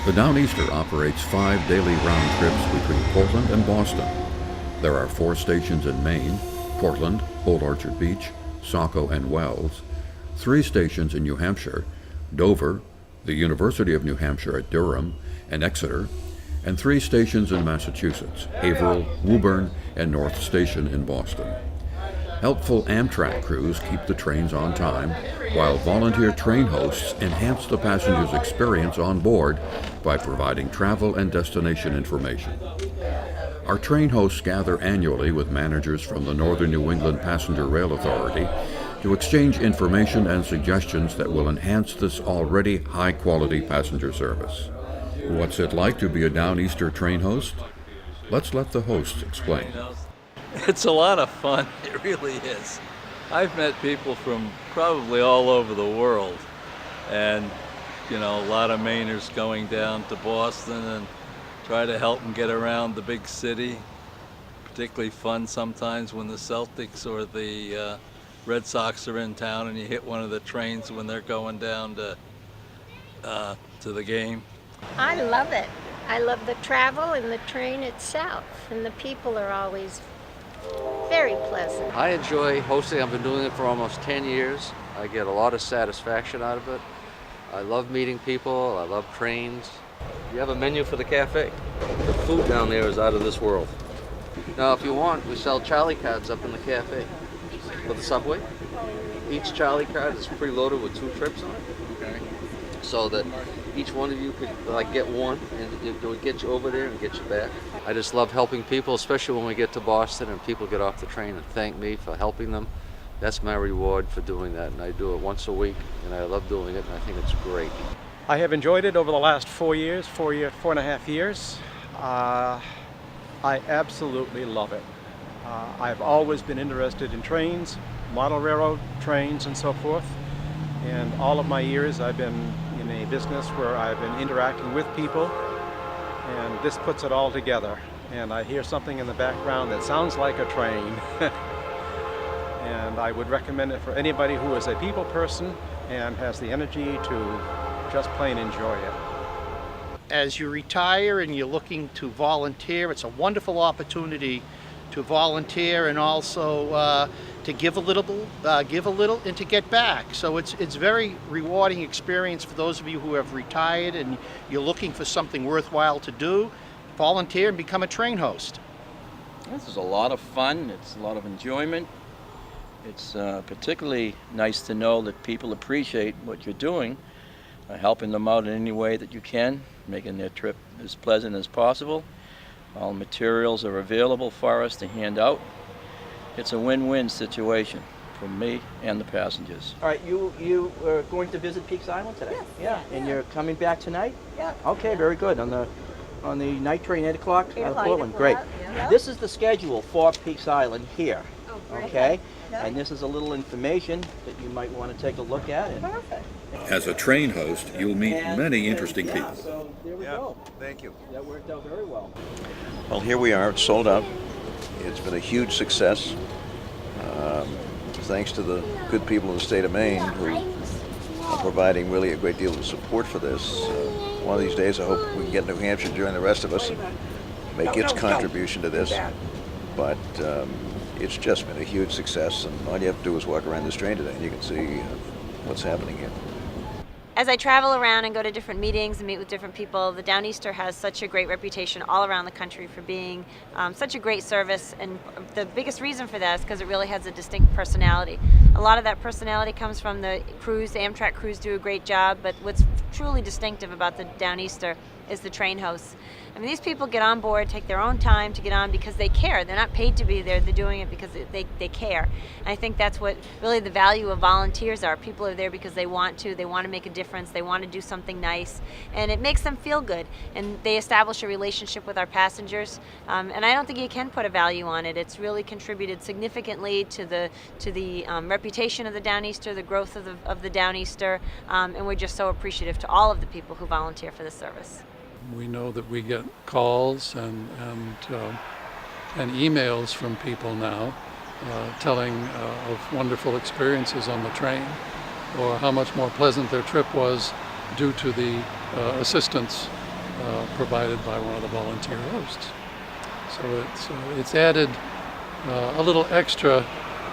The Downeaster operates 5 daily round trips between Portland and Boston. There are 4 stations in Maine: Portland, Old Orchard Beach, Saco, and Wells; 3 stations in New Hampshire: Dover, the University of New Hampshire at Durham, and Exeter; and 3 stations in Massachusetts: Haverhill, Woburn, and North Station in Boston. Helpful Amtrak crews keep the trains on time, while volunteer train hosts enhance the passengers' experience on board by providing travel and destination information. Our train hosts gather annually with managers from the Northern New England Passenger Rail Authority to exchange information and suggestions that will enhance this already high-quality passenger service. What's it like to be a Downeaster train host? Let's let the hosts explain. It's a lot of fun, it really is. I've met people from probably all over the world, and a lot of Mainers going down to Boston and try to help them get around the big city. Particularly fun sometimes when the Celtics or the Red Sox are in town and you hit one of the trains when they're going down to the game. I love it. I love the travel and the train itself, and the people are always very pleasant. I enjoy hosting. I've been doing it for almost 10 years. I get a lot of satisfaction out of it. I love meeting people. I love trains. You have a menu for the cafe? The food down there is out of this world. Now, if you want, we sell Charlie cards up in the cafe for the subway. Each Charlie card is preloaded with 2 trips on it. Okay. So that each one of you could get one, and it would get you over there and get you back. I just love helping people, especially when we get to Boston and people get off the train and thank me for helping them. That's my reward for doing that, and I do it once a week, and I love doing it, and I think it's great. I have enjoyed it over the last 4 and a half years. I absolutely love it. I've always been interested in trains, model railroad trains, and so forth. And all of my years I've been in a business where I've been interacting with people, and this puts it all together. And I hear something in the background that sounds like a train. And I would recommend it for anybody who is a people person and has the energy to just plain enjoy it. As you retire and you're looking to volunteer, it's a wonderful opportunity to volunteer and also to give a little, and to get back. So it's very rewarding experience for those of you who have retired and you're looking for something worthwhile to do. Volunteer and become a train host. This is a lot of fun. It's a lot of enjoyment. It's particularly nice to know that people appreciate what you're doing, helping them out in any way that you can, making their trip as pleasant as possible. All materials are available for us to hand out. It's a win-win situation for me and the passengers. All right, you are going to visit Peaks Island today? Yes. Yeah, and you're coming back tonight? Yeah. Okay, very good. On the night train, 8 o'clock out of 8 Portland. Great. o'clock, yeah. This is the schedule for Peaks Island here. Oh, great. Okay? Yeah. And this is a little information that you might want to take a look at. And Perfect. As a train host, you'll meet many interesting yeah, people. So there we go. Thank you. That worked out very well. Well, here we are. It's sold out. It's been a huge success. Thanks to the good people of the state of Maine who are providing really a great deal of support for this. One of these days, I hope we can get New Hampshire to join the rest of us and make its contribution to this. But it's just been a huge success, and all you have to do is walk around this train today and you can see what's happening here. As I travel around and go to different meetings and meet with different people, the Downeaster has such a great reputation all around the country for being such a great service, and the biggest reason for that is because it really has a distinct personality. A lot of that personality comes from the crews. The Amtrak crews do a great job, but what's truly distinctive about the Downeaster is the train hosts. I mean, these people get on board, take their own time to get on because they care. They're not paid to be there. They're doing it because they care. And I think that's what really the value of volunteers are. People are there because they want to make a difference, they want to do something nice, and it makes them feel good. And they establish a relationship with our passengers. And I don't think you can put a value on it. It's really contributed significantly to the reputation of the Downeaster, the growth of the Downeaster, and we're just so appreciative to all of the people who volunteer for this service. We know that we get calls and emails from people now telling of wonderful experiences on the train, or how much more pleasant their trip was due to the assistance provided by one of the volunteer hosts. So it's added a little extra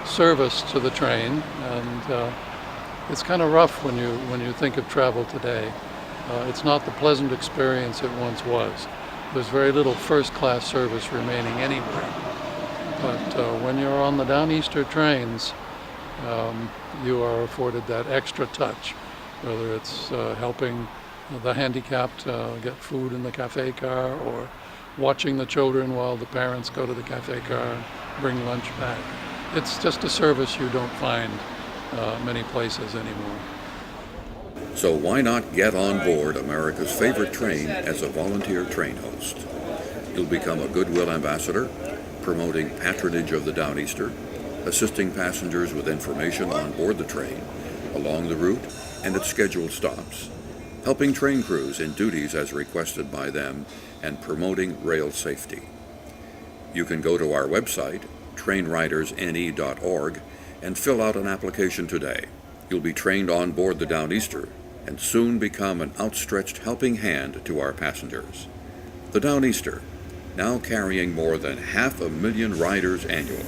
service to the train, and it's kind of rough when you think of travel today. It's not the pleasant experience it once was. There's very little first-class service remaining anywhere. But when you're on the Downeaster trains, you are afforded that extra touch, whether it's helping the handicapped get food in the cafe car, or watching the children while the parents go to the cafe car and bring lunch back. It's just a service you don't find many places anymore. So why not get on board America's favorite train as a volunteer train host? You'll become a goodwill ambassador, promoting patronage of the Downeaster, assisting passengers with information on board the train, along the route, and at scheduled stops, helping train crews in duties as requested by them, and promoting rail safety. You can go to our website, trainridersne.org, and fill out an application today. You'll be trained on board the Downeaster and soon become an outstretched helping hand to our passengers. The Downeaster, now carrying more than 500,000 riders annually.